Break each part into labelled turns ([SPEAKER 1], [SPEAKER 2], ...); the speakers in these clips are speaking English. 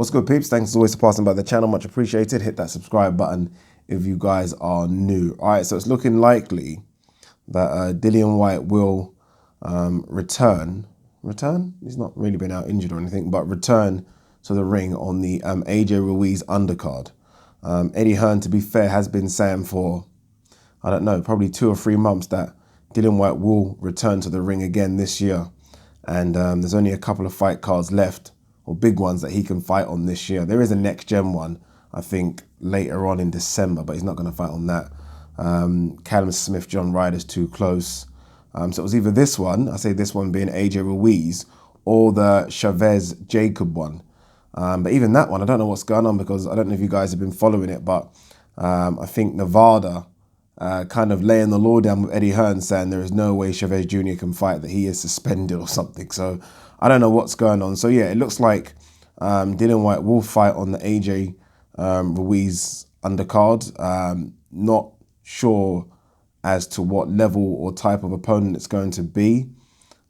[SPEAKER 1] What's good, peeps? Thanks as always for passing by the channel. Much appreciated. Hit that subscribe button if you guys are new. All right, so it's looking likely that Dillian Whyte will return. He's not really been out injured or anything, but return to the ring on the Joshua-Ruiz undercard. Eddie Hearn, to be fair, has been saying for, I don't know, probably 2 or 3 months that Dillian Whyte will return to the ring again this year. And there's only a couple of fight cards left, or big ones, that he can fight on this year. There is a next gen one, I think, later on in December, but he's not going to fight on that. Callum Smith, John Ryder's too close. So it was either this one, I say this one being Joshua-Ruiz, or the Chavez-Jacob one. But even that one, I don't know what's going on, because I don't know if you guys have been following it, but I think Nevada kind of laying the law down with Eddie Hearn, saying there is no way Chavez Jr. can fight, that he is suspended or something. So I don't know what's going on. So yeah, it looks like Dillian Whyte will fight on the Ruiz undercard. Not sure as to what level or type of opponent it's going to be.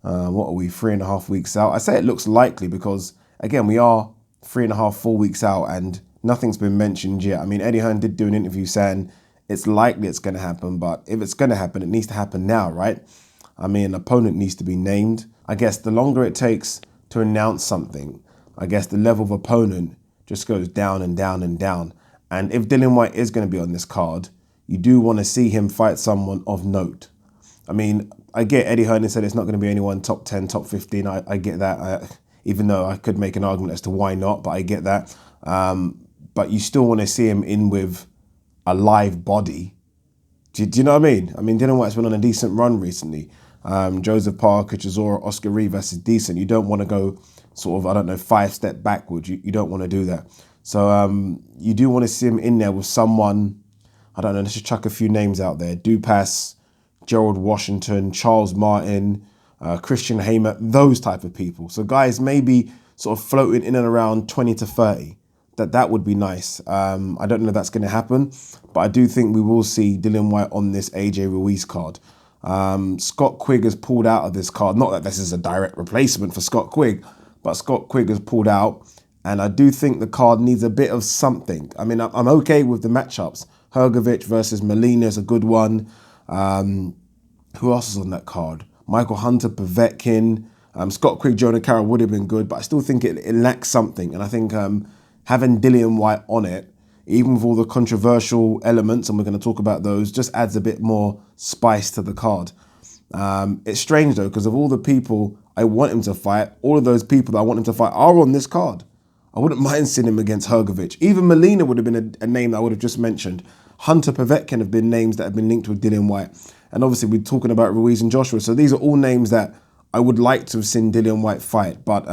[SPEAKER 1] What are we, 3.5 weeks out? I say it looks likely because, again, we are 3.5, 4 weeks out and nothing's been mentioned yet. I mean, Eddie Hearn did do an interview saying it's likely it's going to happen, but if it's going to happen, it needs to happen now, right? I mean, an opponent needs to be named. I guess the longer it takes to announce something, I guess the level of opponent just goes down and down and down. And if Dillian Whyte is going to be on this card, you do want to see him fight someone of note. I mean, I get Eddie Hearn said it's not going to be anyone top 10, top 15. I get that, even though I could make an argument as to why not, but I get that. But you still want to see him in with a live body. Do you know what I mean? I mean, Dillian Whyte's been on a decent run recently. Joseph Parker, Chisora, Oscar Rivas is decent. You don't want to go sort of, I don't know, 5 step backwards. You don't want to do that. So you do want to see him in there with someone, I don't know, let's just chuck a few names out there. Dupas, Gerald Washington, Charles Martin, Christian Hamer, those type of people. So guys maybe sort of floating in and around 20 to 30. That would be nice. I don't know if that's going to happen, but I do think we will see Dillian Whyte on this Joshua-Ruiz card. Scott Quigg has pulled out of this card. Not that this is a direct replacement for Scott Quigg, but Scott Quigg has pulled out. And I do think the card needs a bit of something. I mean, I'm okay with the matchups. Hrgovic versus Molina is a good one. Who else is on that card? Michael Hunter, Povetkin. Scott Quigg, Jonah Carroll would have been good, but I still think it lacks something. And I think having Dillian Whyte on it, even with all the controversial elements, and we're going to talk about those, just adds a bit more spice to the card. It's strange, though, because of all the people I want him to fight, all of those people that I want him to fight are on this card. I wouldn't mind seeing him against Hrgovic. Even Molina would have been a name that I would have just mentioned. Hunter, Povetkin have been names that have been linked with Dillian Whyte. And obviously, we're talking about Ruiz and Joshua. So these are all names that I would like to have seen Dillian Whyte fight. But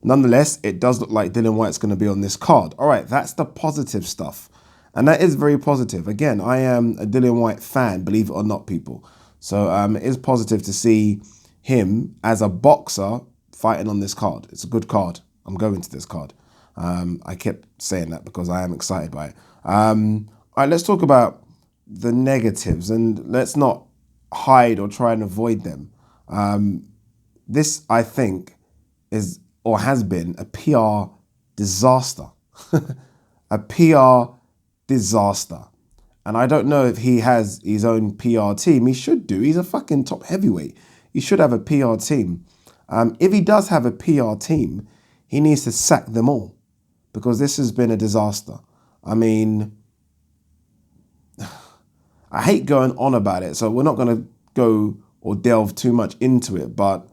[SPEAKER 1] nonetheless, it does look like Dillian Whyte's going to be on this card. All right, that's the positive stuff. And that is very positive. Again, I am a Dillian Whyte fan, believe it or not, people. So it is positive to see him as a boxer fighting on this card. It's a good card. I'm going to this card. I kept saying that because I am excited by it. All right, let's talk about the negatives, and let's not hide or try and avoid them. This, I think, is or has been a PR disaster. A PR disaster. And I don't know if he has his own PR team. He should do. He's a fucking top heavyweight. He should have a PR team. If he does have a PR team, he needs to sack them all, because this has been a disaster. I mean, I hate going on about it, so we're not going to go or delve too much into it, but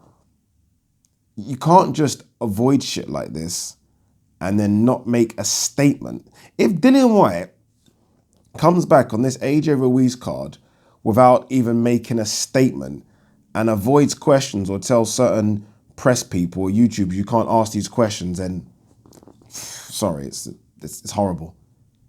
[SPEAKER 1] you can't just avoid shit like this and then not make a statement. If Dillian Whyte comes back on this Joshua-Ruiz card without even making a statement and avoids questions or tells certain press people or YouTubers you can't ask these questions, then sorry, it's horrible.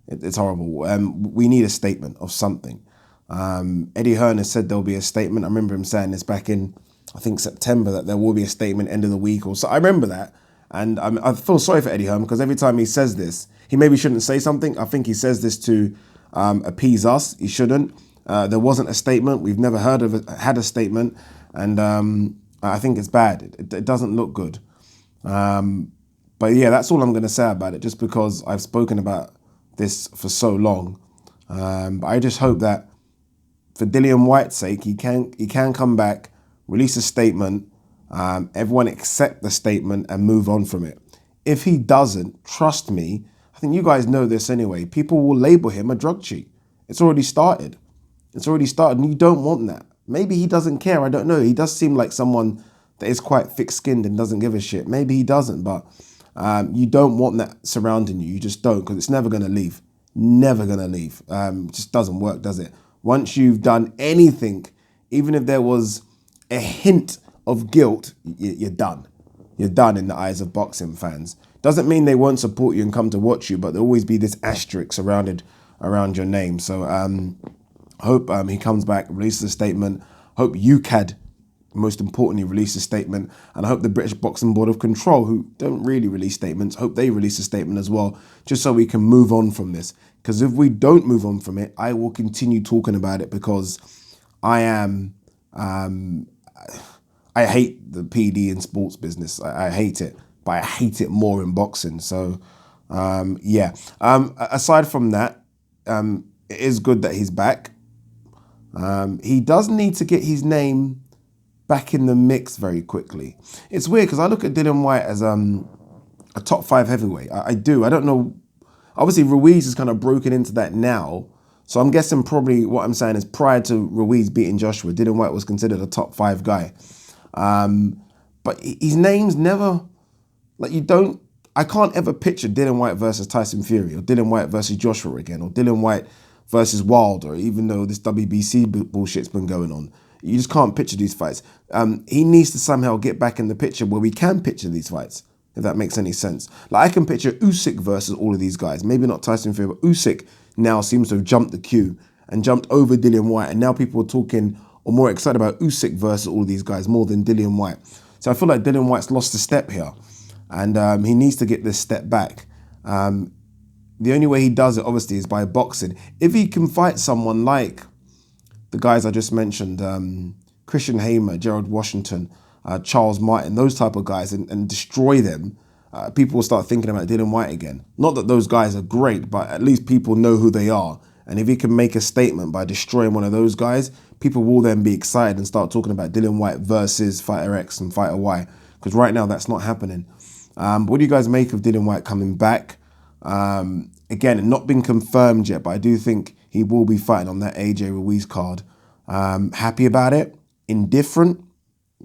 [SPEAKER 1] It's horrible. We need a statement of something. Eddie Hearn has said there'll be a statement. I remember him saying this back in, I think, September, that there will be a statement end of the week or so. I remember that. And I feel sorry for Eddie Hearn, because every time he says this, he maybe shouldn't say something. I think he says this to appease us. He shouldn't. There wasn't a statement. We've never had a statement. And I think it's bad. It doesn't look good. But yeah, that's all I'm going to say about it, just because I've spoken about this for so long. But I just hope that for Dillian Whyte's sake, he can come back, release a statement, everyone accept the statement and move on from it. If he doesn't, trust me, I think you guys know this anyway, people will label him a drug cheat. It's already started. It's already started, and you don't want that. Maybe he doesn't care, I don't know. He does seem like someone that is quite thick-skinned and doesn't give a shit. Maybe he doesn't, but you don't want that surrounding you. You just don't, because it's never going to leave. Never going to leave. It just doesn't work, does it? Once you've done anything, even if there was a hint of guilt, you're done. You're done in the eyes of boxing fans. Doesn't mean they won't support you and come to watch you, but there'll always be this asterisk surrounded around your name. So hope he comes back, releases a statement. Hope UKAD, most importantly, release a statement. And I hope the British Boxing Board of Control, who don't really release statements, hope they release a statement as well, just so we can move on from this. Because if we don't move on from it, I will continue talking about it, because I am, I hate the PD in sports business. I hate it, but I hate it more in boxing. So, yeah. Aside from that, it is good that he's back. He does need to get his name back in the mix very quickly. It's weird because I look at Dillian Whyte as a top 5 heavyweight. I do. I don't know. Obviously, Ruiz is kind of broken into that now. So I'm guessing probably what I'm saying is prior to Ruiz beating Joshua, Dillian Whyte was considered a top 5 guy. But his name's never, like, I can't ever picture Dillian Whyte versus Tyson Fury, or Dillian Whyte versus Joshua again, or Dillian Whyte versus Wilder, even though this WBC bullshit's been going on. You just can't picture these fights. He needs to somehow get back in the picture where we can picture these fights, if that makes any sense. Like, I can picture Usyk versus all of these guys. Maybe not Tyson Fury, but Usyk now seems to have jumped the queue and jumped over Dillian Whyte. And now people are talking or more excited about Usyk versus all of these guys more than Dillian Whyte. So I feel like Dillian Whyte's lost a step here. And he needs to get this step back. The only way he does it, obviously, is by boxing. If he can fight someone like the guys I just mentioned, Christian Hamer, Gerald Washington, Charles Martin, those type of guys, and destroy them, people will start thinking about Dillian Whyte again. Not that those guys are great, but at least people know who they are. And if he can make a statement by destroying one of those guys, people will then be excited and start talking about Dillian Whyte versus Fighter X and Fighter Y. Because right now, that's not happening. But what do you guys make of Dillian Whyte coming back? Again, not been confirmed yet, but I do think he will be fighting on that AJ Ruiz card. Happy about it? Indifferent?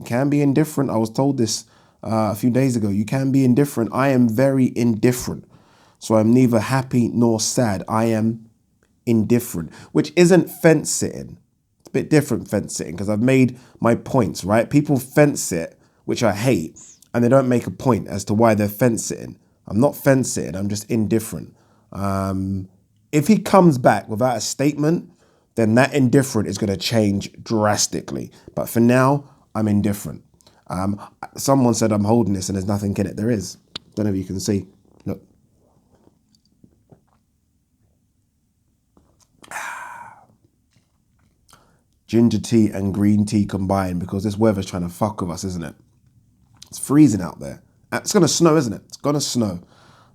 [SPEAKER 1] Can be indifferent. I was told this a few days ago. You can be indifferent. I am very indifferent. So I'm neither happy nor sad. I am indifferent, which isn't fence sitting. It's a bit different fence sitting, because I've made my points, right? People fence sit, which I hate, and they don't make a point as to why they're fence sitting. I'm not fence sitting, I'm just indifferent. If he comes back without a statement, then that indifferent is going to change drastically. But for now, I'm indifferent. Someone said I'm holding this and there's nothing in it. There is. Don't know if you can see. Look. Ginger tea and green tea combined, because this weather's trying to fuck with us, isn't it? It's freezing out there. It's going to snow, isn't it? It's going to snow.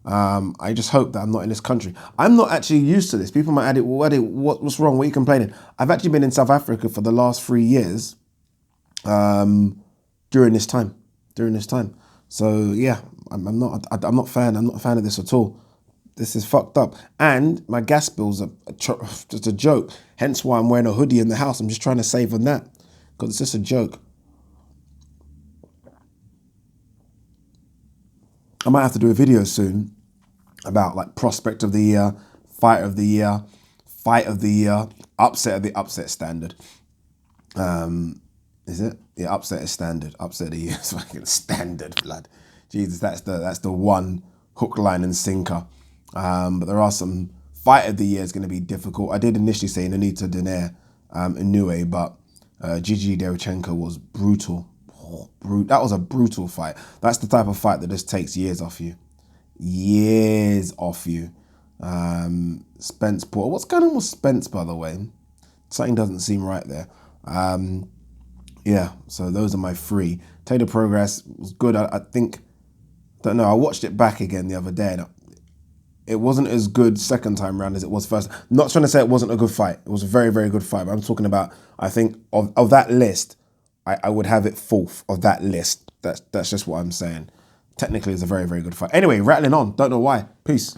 [SPEAKER 1] I just hope that I'm not in this country. I'm not actually used to this. People might add it, what's wrong? What are you complaining? I've actually been in South Africa for the last 3 years during this time. So yeah, I'm not a fan of this at all. This is fucked up. And my gas bills are just a joke. Hence why I'm wearing a hoodie in the house. I'm just trying to save on that, because it's just a joke. I might have to do a video soon about like prospect of the year, fight of the year, upset of the upset standard. Is it? Yeah, upset is standard. Upset of the year is fucking standard, blood. Jesus, that's the one hook, line and sinker. But there are some. Fight of the year is going to be difficult. I did initially say Nonito Donaire Inoue, but Gigi Derevchenko was brutal. That was a brutal fight. That's the type of fight that just takes years off you. Spence Porter. What's going on with Spence, by the way? Something doesn't seem right there. Yeah, so those are my 3. Taylor Progress was good. I think Don't know. I watched it back again the other day, and it wasn't as good second time round as it was first. Not trying to say it wasn't a good fight. It was a very, very good fight. But I'm talking about, I think, of that list, I would have it fourth of that list. That's just what I'm saying. Technically, it's a very, very good fight. Anyway, rattling on. Don't know why. Peace.